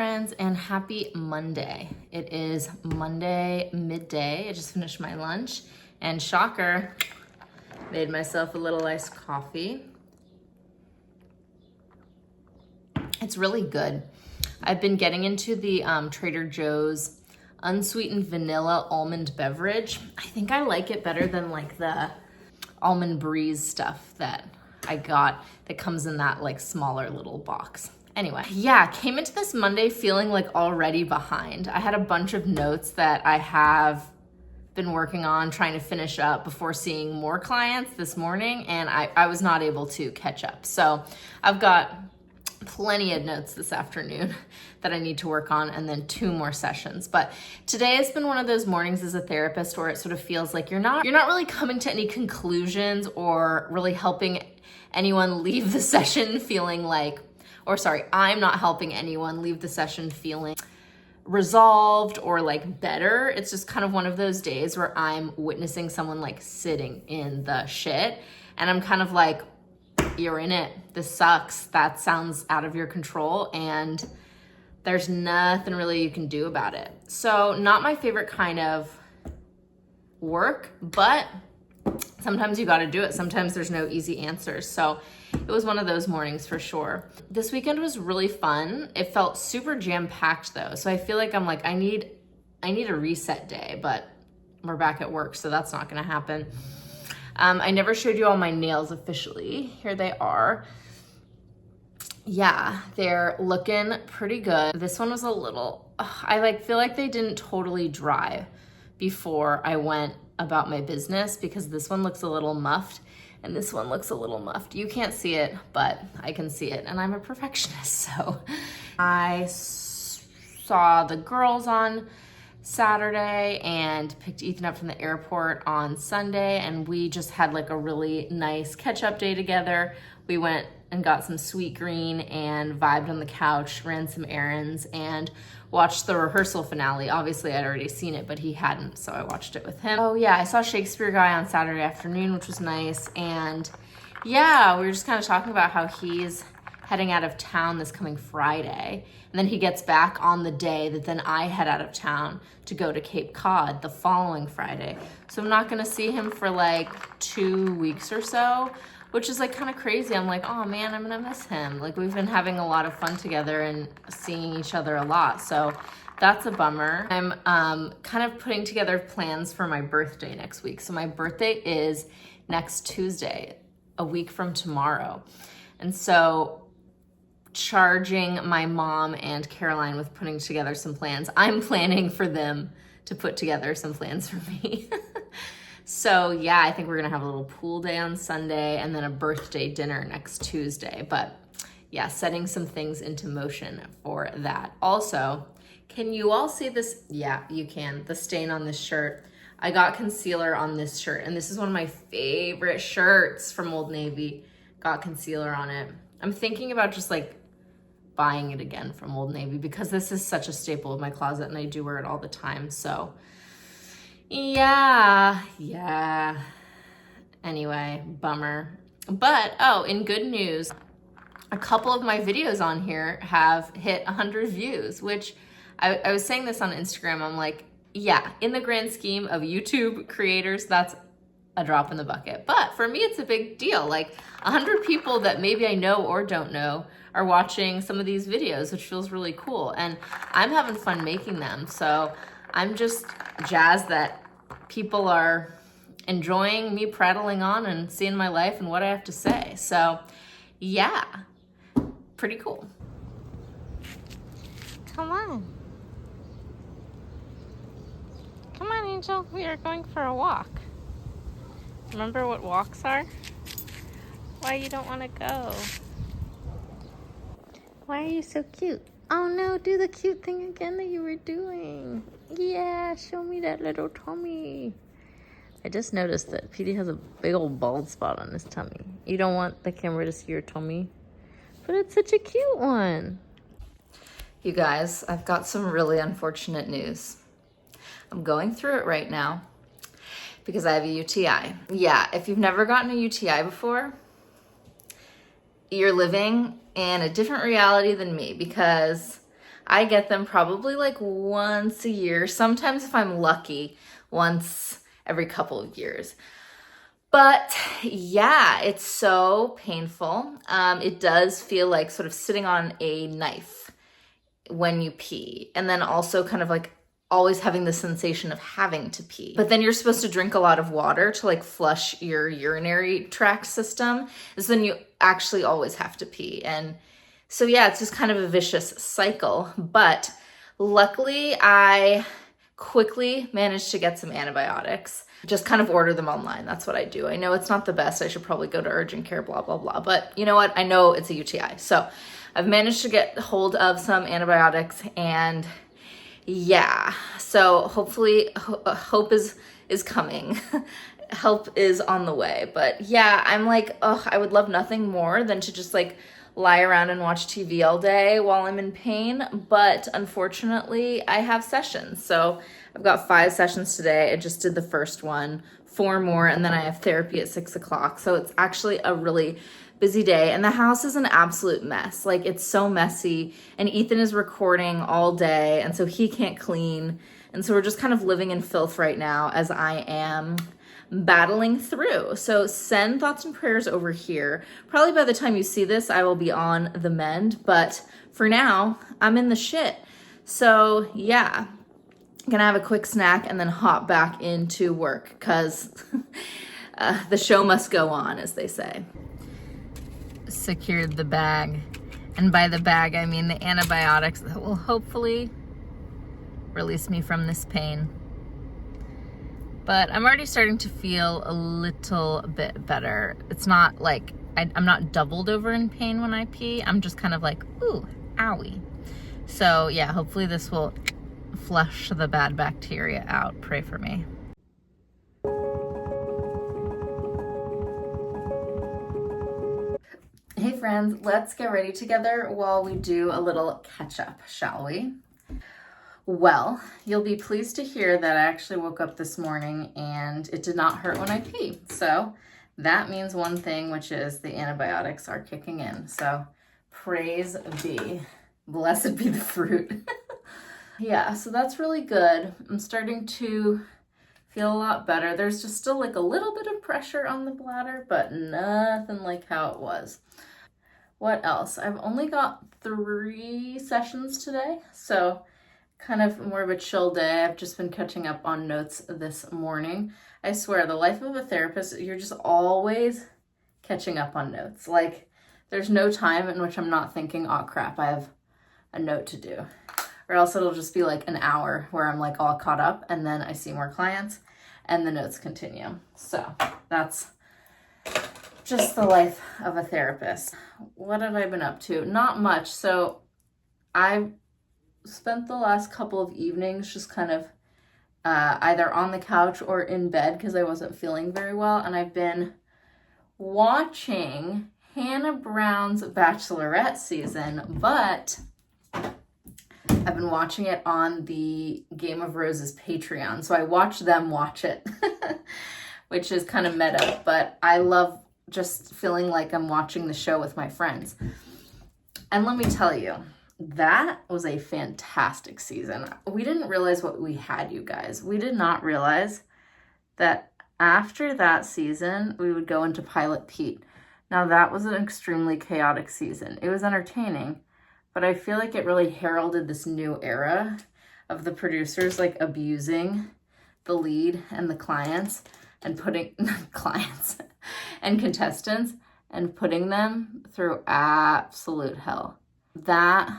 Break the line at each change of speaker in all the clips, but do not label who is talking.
friends, and happy Monday. It is Monday midday. I just finished my lunch and shocker, made myself a little iced coffee. It's really good. I've been getting into the Trader Joe's unsweetened vanilla almond beverage. I think I like it better than like the almond breeze stuff that I got that comes in that like smaller little box. Anyway, yeah, came into this Monday feeling like already behind. I had a bunch of notes that I have been working on trying to finish up before seeing more clients this morning, and I was not able to catch up. So I've got plenty of notes this afternoon that I need to work on, and then 2 more sessions. But today has been one of those mornings as a therapist where it sort of feels like you're not really coming to any conclusions or really helping anyone leave the session feeling like, I'm not helping anyone leave the session feeling resolved or like better. It's just kind of one of those days where I'm witnessing someone like sitting in the shit, and I'm kind of like, you're in it. This sucks. That sounds out of your control, and there's nothing really you can do about it. So not my favorite kind of work, but sometimes you got to do it. Sometimes there's no easy answers. So it was one of those mornings for sure. This weekend was really fun. It felt super jam-packed though. So I feel like I'm like, I need a reset day, but we're back at work, so that's not going to happen. I never showed you all my nails officially. Here they are. Yeah, they're looking pretty good. This one was a little, I feel like they didn't totally dry before I went about my business, because this one looks a little muffed and this one looks a little muffed. You can't see it, but I can see it, and I'm a perfectionist. So I saw the girls on Saturday and picked Ethan up from the airport on Sunday, and we just had like a really nice catch-up day together. We went and got some sweet green and vibed on the couch, ran some errands, and watched the rehearsal finale. Obviously, I'd already seen it, but he hadn't, so I watched it with him. Oh yeah, I saw Shakespeare Guy on Saturday afternoon, which was nice. And yeah, we were just kind of talking about how he's heading out of town this coming Friday, and then he gets back on the day that then I head out of town to go to Cape Cod the following Friday. So I'm not gonna see him for like 2 weeks or so, which is like kind of crazy. I'm like, oh man, I'm gonna miss him. Like, we've been having a lot of fun together and seeing each other a lot. So that's a bummer. I'm kind of putting together plans for my birthday next week. So my birthday is next Tuesday, a week from tomorrow. And so charging my mom and Caroline with putting together some plans. I'm planning for them to put together some plans for me. So yeah, I think we're gonna have a little pool day on Sunday and then a birthday dinner next Tuesday. But yeah, setting some things into motion for that. Also, can you all see this? Yeah, you can. The stain on this shirt. I got concealer on this shirt, and this is one of my favorite shirts from Old Navy. Got concealer on it. I'm thinking about just like buying it again from Old Navy, because this is such a staple of my closet and I do wear it all the time. So yeah. Anyway, bummer. But in good news, a couple of my videos on here have hit 100 views, which I was saying this on Instagram. I'm like, yeah, in the grand scheme of YouTube creators, that's a drop in the bucket. But for me, it's a big deal. Like 100 people that maybe I know or don't know are watching some of these videos, which feels really cool. And I'm having fun making them. So I'm just jazzed that people are enjoying me prattling on and seeing my life and what I have to say. So yeah, pretty cool. Come on. Come on, Angel. We are going for a walk. Remember what walks are? Why you don't want to go? Why are you so cute? Oh no, do the cute thing again that you were doing. Yeah, show me that little tummy. I just noticed that Petey has a big old bald spot on his tummy. You don't want the camera to see your tummy, but it's such a cute one. You guys, I've got some really unfortunate news. I'm going through it right now because I have a UTI. Yeah, if you've never gotten a UTI before, you're living in a different reality than me, because I get them probably like once a year. Sometimes if I'm lucky, once every couple of years. But yeah, it's so painful. It does feel like sort of sitting on a knife when you pee. And then also kind of like always having the sensation of having to pee. But then you're supposed to drink a lot of water to like flush your urinary tract system. So then you actually always have to pee. And so yeah, it's just kind of a vicious cycle. But luckily I quickly managed to get some antibiotics. Just kind of order them online. That's what I do. I know it's not the best. I should probably go to urgent care, blah, blah, blah. But you know what? I know it's a UTI. So I've managed to get hold of some antibiotics, and yeah. So hopefully hope is coming. Help is on the way. But yeah, I'm like, oh, I would love nothing more than to just like lie around and watch TV all day while I'm in pain. But unfortunately, I have sessions. So I've got 5 sessions today. I just did the first one, 4 more, and then I have therapy at 6 o'clock. So it's actually a really busy day, and the house is an absolute mess. Like, it's so messy, and Ethan is recording all day, and so he can't clean. And so we're just kind of living in filth right now as I am battling through. So send thoughts and prayers over here. Probably by the time you see this, I will be on the mend, but for now, I'm in the shit. So yeah, gonna have a quick snack and then hop back into work because the show must go on, as they say. Secured the bag, and by the bag I mean the antibiotics that will hopefully release me from this pain. But I'm already starting to feel a little bit better. It's not like I'm not doubled over in pain when I pee. I'm just kind of like, ooh, owie. So yeah, hopefully this will flush the bad bacteria out. Pray for me. Hey friends, let's get ready together while we do a little catch up, shall we? Well, you'll be pleased to hear that I actually woke up this morning and it did not hurt when I pee. So that means one thing, which is the antibiotics are kicking in. So praise be, blessed be the fruit. Yeah, so that's really good. I'm starting to feel a lot better. There's just still like a little bit of pressure on the bladder, but nothing like how it was. What else? I've only got 3 sessions today, so kind of more of a chill day. I've just been catching up on notes this morning. I swear, the life of a therapist, you're just always catching up on notes. Like, there's no time in which I'm not thinking, oh crap, I have a note to do. Or else it'll just be like an hour where I'm like all caught up, and then I see more clients and the notes continue. So that's just the life of a therapist. What have I been up to? Not much. So I've spent the last couple of evenings just kind of either on the couch or in bed because I wasn't feeling very well. And I've been watching Hannah Brown's Bachelorette season, but I've been watching it on the Game of Roses Patreon. So I watch them watch it, which is kind of meta, but I love just feeling like I'm watching the show with my friends. And let me tell you, that was a fantastic season. We didn't realize what we had, you guys. We did not realize that after that season, we would go into Pilot Pete. Now, that was an extremely chaotic season. It was entertaining, but I feel like it really heralded this new era of the producers like abusing the lead and the clients and putting clients and contestants and putting them through absolute hell. That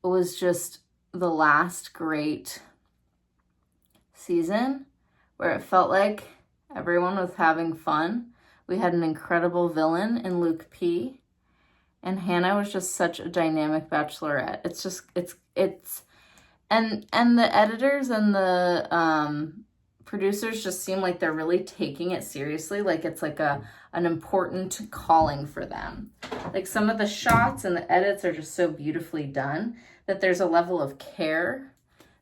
was just the last great season where it felt like everyone was having fun. We had an incredible villain in Luke P. And Hannah was just such a dynamic bachelorette. It's just, and the editors and the producers just seem like they're really taking it seriously. Like it's like an important calling for them. Like some of the shots and the edits are just so beautifully done that there's a level of care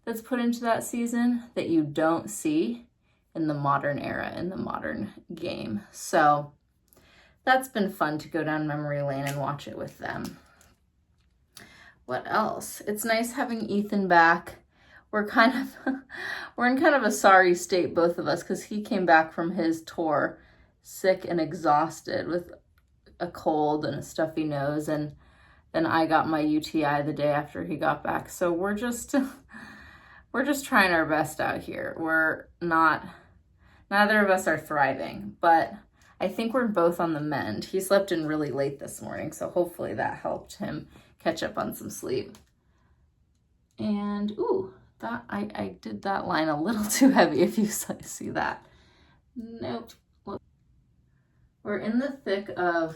that's put into that season that you don't see in the modern era, in the modern game. So that's been fun to go down memory lane and watch it with them. What else? It's nice having Ethan back. We're in kind of a sorry state, both of us, because he came back from his tour sick and exhausted with a cold and a stuffy nose, and then I got my UTI the day after he got back. So we're just trying our best out here. Neither of us are thriving, but I think we're both on the mend. He slept in really late this morning, so hopefully that helped him catch up on some sleep. And ooh, that I did that line a little too heavy, if you see that. Nope. We're in the thick of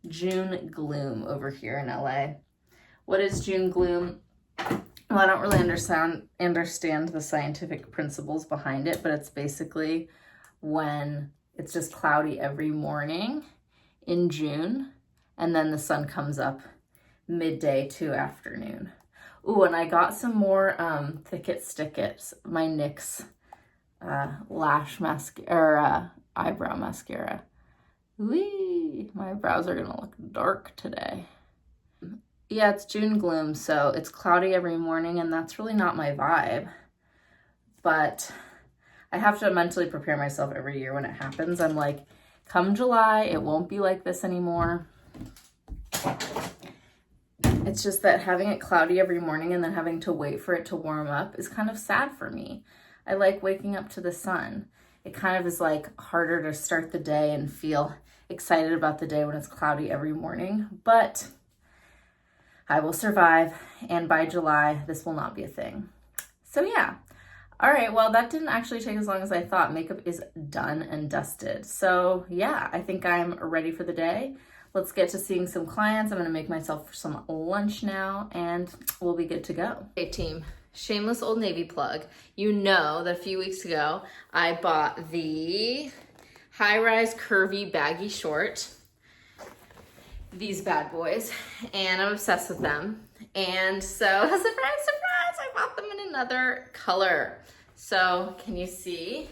June gloom over here in LA. What is June gloom? Well, I don't really understand the scientific principles behind it, but it's basically when it's just cloudy every morning in June, and then the sun comes up midday to afternoon. Ooh, and I got some more Thicket Stickets, my NYX lash mascara, eyebrow mascara. Whee! My brows are gonna look dark today. Yeah, it's June gloom, so it's cloudy every morning, and that's really not my vibe. But I have to mentally prepare myself every year when it happens. I'm like, come July, it won't be like this anymore. It's just that having it cloudy every morning and then having to wait for it to warm up is kind of sad for me. I like waking up to the sun. It kind of is like harder to start the day and feel excited about the day when it's cloudy every morning, but I will survive, and by July, this will not be a thing. So yeah. All right, well, that didn't actually take as long as I thought. Makeup is done and dusted. So yeah, I think I'm ready for the day. Let's get to seeing some clients. I'm gonna make myself some lunch now, and we'll be good to go. Hey team, shameless Old Navy plug. You know that a few weeks ago, I bought the high-rise curvy baggy short, these bad boys, and I'm obsessed with them. And so, surprise, surprise, I bought them in another color. So can you see?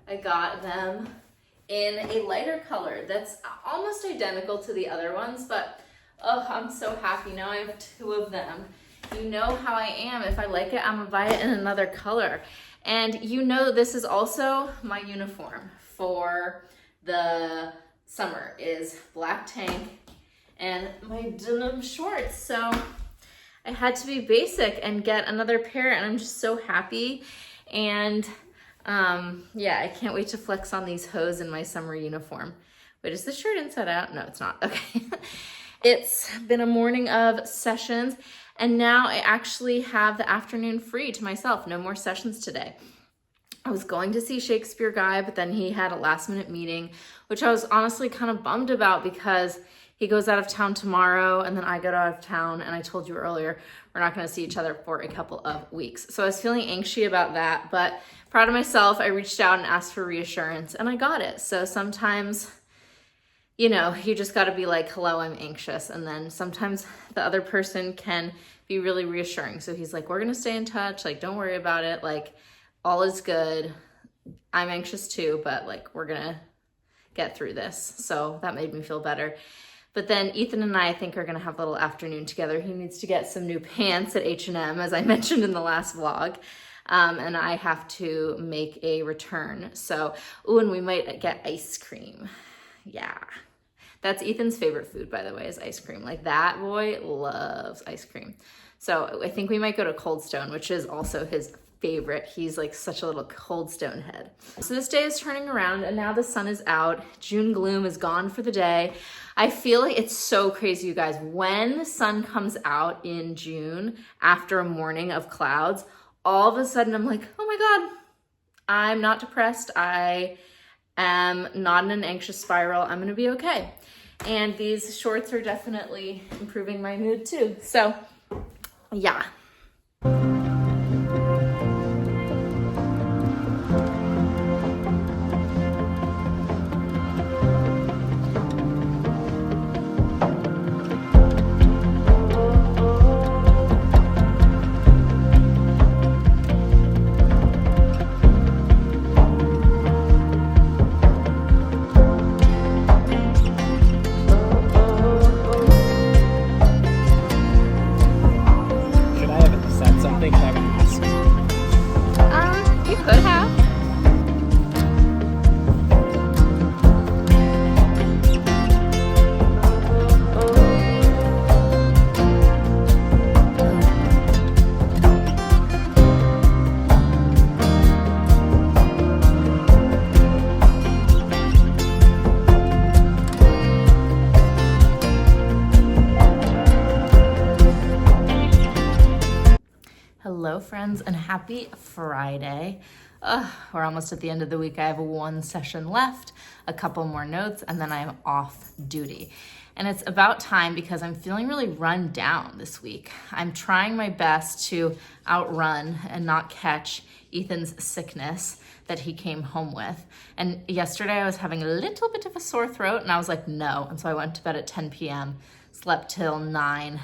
I got them in a lighter color that's almost identical to the other ones, but oh, I'm so happy. Now I have two of them. You know how I am. If I like it, I'm gonna buy it in another color. And you know this is also my uniform for the summer, is black tank and my denim shorts. So I had to be basic and get another pair, and I'm just so happy. And yeah, I can't wait to flex on these hose in my summer uniform. Wait, is the shirt inside out? No, it's not. Okay. It's been a morning of sessions, and now I actually have the afternoon free to myself. No more sessions today. I was going to see Shakespeare Guy, but then he had a last minute meeting, which I was honestly kind of bummed about because he goes out of town tomorrow, and then I go out of town, and I told you earlier, we're not gonna see each other for a couple of weeks. So I was feeling anxious about that, but proud of myself, I reached out and asked for reassurance, and I got it. So sometimes, you know, you just gotta be like, hello, I'm anxious. And then sometimes the other person can be really reassuring. So he's like, we're gonna stay in touch, like, don't worry about it, like, all is good. I'm anxious too, but like, we're gonna get through this. So that made me feel better. But then Ethan and I think are gonna have a little afternoon together. He needs to get some new pants at H&M, as I mentioned in the last vlog. And I have to make a return. So, ooh, and we might get ice cream. Yeah. That's Ethan's favorite food, by the way, is ice cream. Like, that boy loves ice cream. So I think we might go to Cold Stone, which is also his favorite. He's like such a little Cold Stone head. So this day is turning around, and now the sun is out. June gloom is gone for the day. I feel like it's so crazy, you guys. When the sun comes out in June after a morning of clouds, all of a sudden I'm like, oh my God, I'm not depressed. I am not in an anxious spiral. I'm gonna be okay. And these shorts are definitely improving my mood too. So yeah. friends, and happy Friday. We're almost at the end of the week. I have one session left, a couple more notes, and then I'm off duty. And it's about time because I'm feeling really run down this week. I'm trying my best to outrun and not catch Ethan's sickness that he came home with. And yesterday I was having a little bit of a sore throat and I was like, no. And so I went to bed at 10 p.m., slept till 9.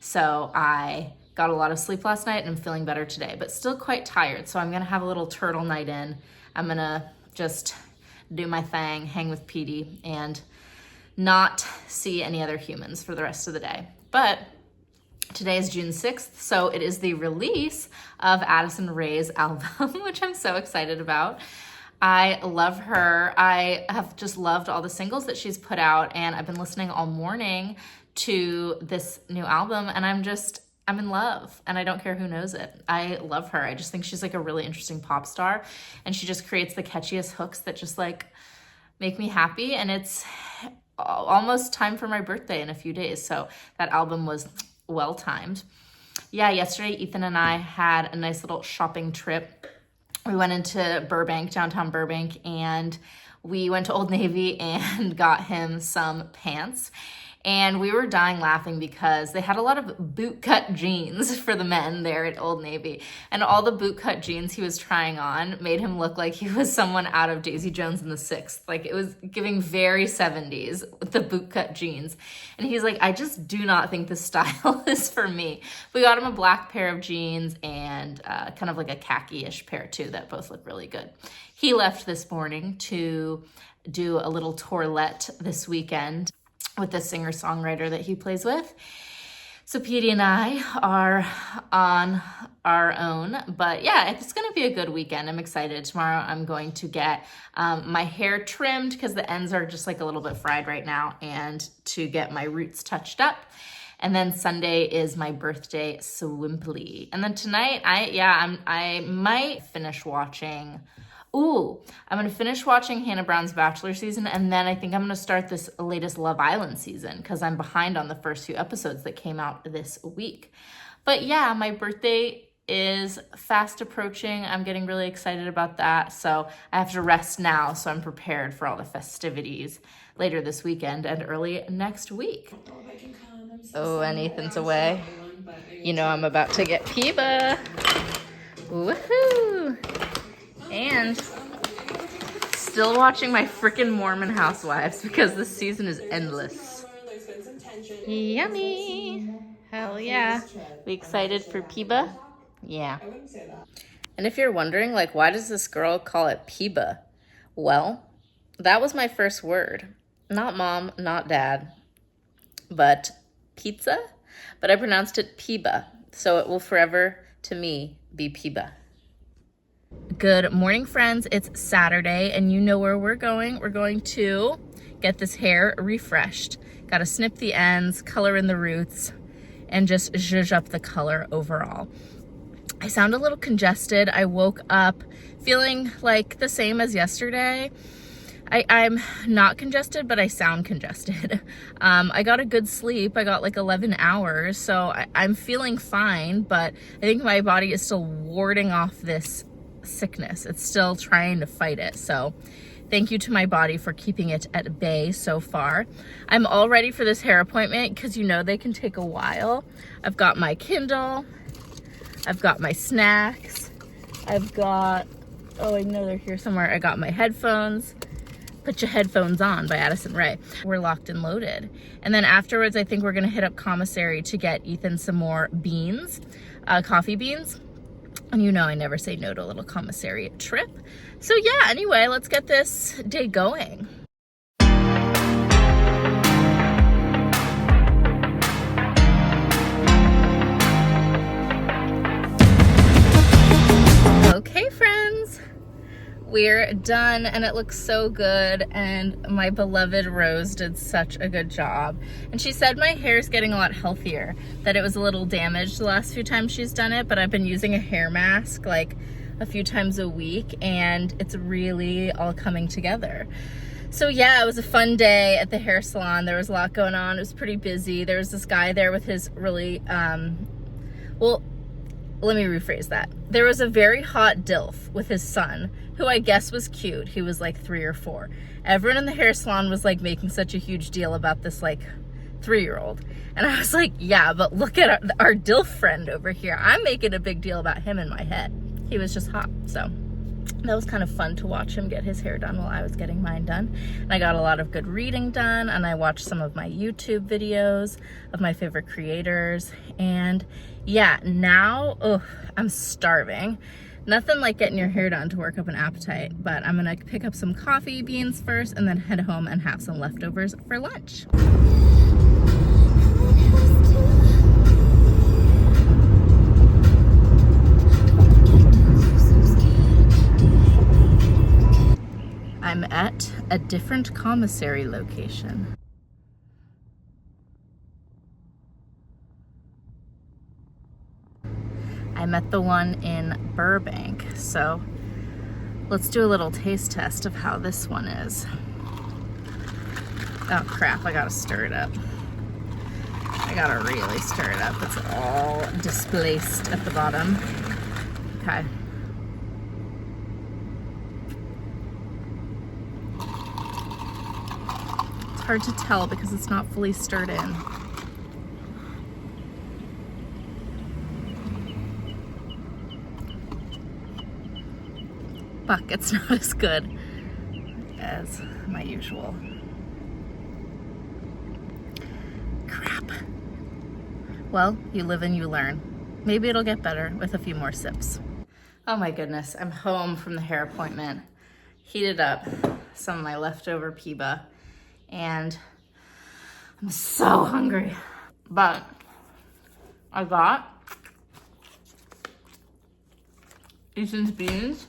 So I got a lot of sleep last night and I'm feeling better today, but still quite tired. So I'm gonna have a little turtle night in. I'm gonna just do my thing, hang with Petey, and not see any other humans for the rest of the day. But today is June 6th, so it is the release of Addison Rae's album, which I'm so excited about. I love her. I have just loved all the singles that she's put out, and I've been listening all morning to this new album, and I'm in love, and I don't care who knows it. I love her. I just think she's like a really interesting pop star, and she just creates the catchiest hooks that just like make me happy, and it's almost time for my birthday in a few days, so that album was well timed. Yeah, yesterday Ethan and I had a nice little shopping trip. We went into Burbank, downtown Burbank, and we went to Old Navy and got him some pants. And we were dying laughing because they had a lot of bootcut jeans for the men there at Old Navy. And all the bootcut jeans he was trying on made him look like he was someone out of Daisy Jones and the Sixth. Like, it was giving very 70s with the bootcut jeans. And he's like, I just do not think this style is for me. We got him a black pair of jeans and kind of like a khaki-ish pair too that both look really good. He left this morning to do a little tourlet this weekend with the singer-songwriter that he plays with. So Petey and I are on our own, but yeah, it's gonna be a good weekend. I'm excited. Tomorrow I'm going to get my hair trimmed because the ends are just like a little bit fried right now, and to get my roots touched up. And then Sunday is my birthday swimply. And then tonight, I might finish watching. I'm gonna finish watching Hannah Brown's Bachelor season, and then I think I'm gonna start this latest Love Island season because I'm behind on the first few episodes that came out this week. But yeah, my birthday is fast approaching. I'm getting really excited about that. So I have to rest now so I'm prepared for all the festivities later this weekend and early next week. Oh, and Ethan's away. You know I'm about to get Peba. Woohoo! And still watching my freaking Mormon Housewives because this season is endless. Yummy. Hell yeah. We excited for Peba? Yeah. And if you're wondering, like, why does this girl call it Peba? Well, that was my first word. Not mom, not dad, but pizza. But I pronounced it Peba, so it will forever, to me, be Peba. Good morning, friends. It's Saturday, and you know where we're going. We're going to get this hair refreshed. Got to snip the ends, color in the roots, and just zhuzh up the color overall. I sound a little congested. I woke up feeling like the same as yesterday. I'm not congested, but I sound congested. I got a good sleep. I got like 11 hours, so I'm feeling fine, but I think my body is still warding off this sickness. It's still trying to fight it. So thank you to my body for keeping it at bay so far. I'm all ready for this hair appointment because you know they can take a while. I've got my Kindle. I've got my snacks. I've got, oh, I know they're here somewhere. I got my headphones. Put Your Headphones On by Addison Rae. We're locked and loaded. And then afterwards, I think we're gonna hit up commissary to get Ethan some more beans, coffee beans. And you know I never say no to a little commissary trip. So yeah, anyway, let's get this day going. Okay, friends, we're done and it looks so good, and my beloved Rose did such a good job. And she said my hair is getting a lot healthier, that it was a little damaged the last few times she's done it, but I've been using a hair mask like a few times a week and it's really all coming together. So yeah, it was a fun day at the hair salon. There was a lot going on. It was pretty busy. There was this guy there with his really, well, let me rephrase that. There was a very hot DILF with his son, who I guess was cute. He was like 3 or 4. Everyone in the hair salon was like making such a huge deal about this like 3-year-old. And I was like, yeah, but look at our DILF friend over here. I'm making a big deal about him in my head. He was just hot. So that was kind of fun to watch him get his hair done while I was getting mine done. And I got a lot of good reading done, and I watched some of my YouTube videos of my favorite creators. And yeah, now, I'm starving. Nothing like getting your hair done to work up an appetite, but I'm gonna pick up some coffee beans first and then head home and have some leftovers for lunch. I'm at a different commissary location. I'm at the one in Burbank, so let's do a little taste test of how this one is. Oh crap, I gotta stir it up. I gotta really stir it up. It's all displaced at the bottom. Okay. It's hard to tell because it's not fully stirred in. Fuck, it's not as good as my usual. Crap. Well, you live and you learn. Maybe it'll get better with a few more sips. Oh my goodness, I'm home from the hair appointment. Heated up some of my leftover Piba, and I'm so hungry. But I got Ethan's beans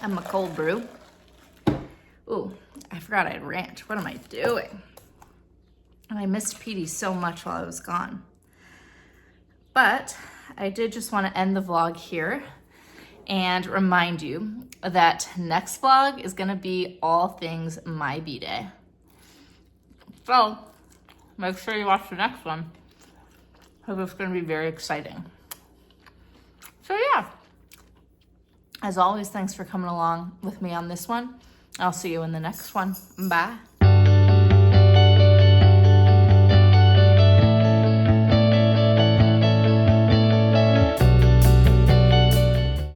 and my cold brew. Ooh, I forgot I had ranch. What am I doing? And I missed Petey so much while I was gone. But I did just want to end the vlog here and remind you that next vlog is gonna be all things my B-Day. So make sure you watch the next one, because it's gonna be very exciting. So yeah, as always, thanks for coming along with me on this one. I'll see you in the next one. Bye.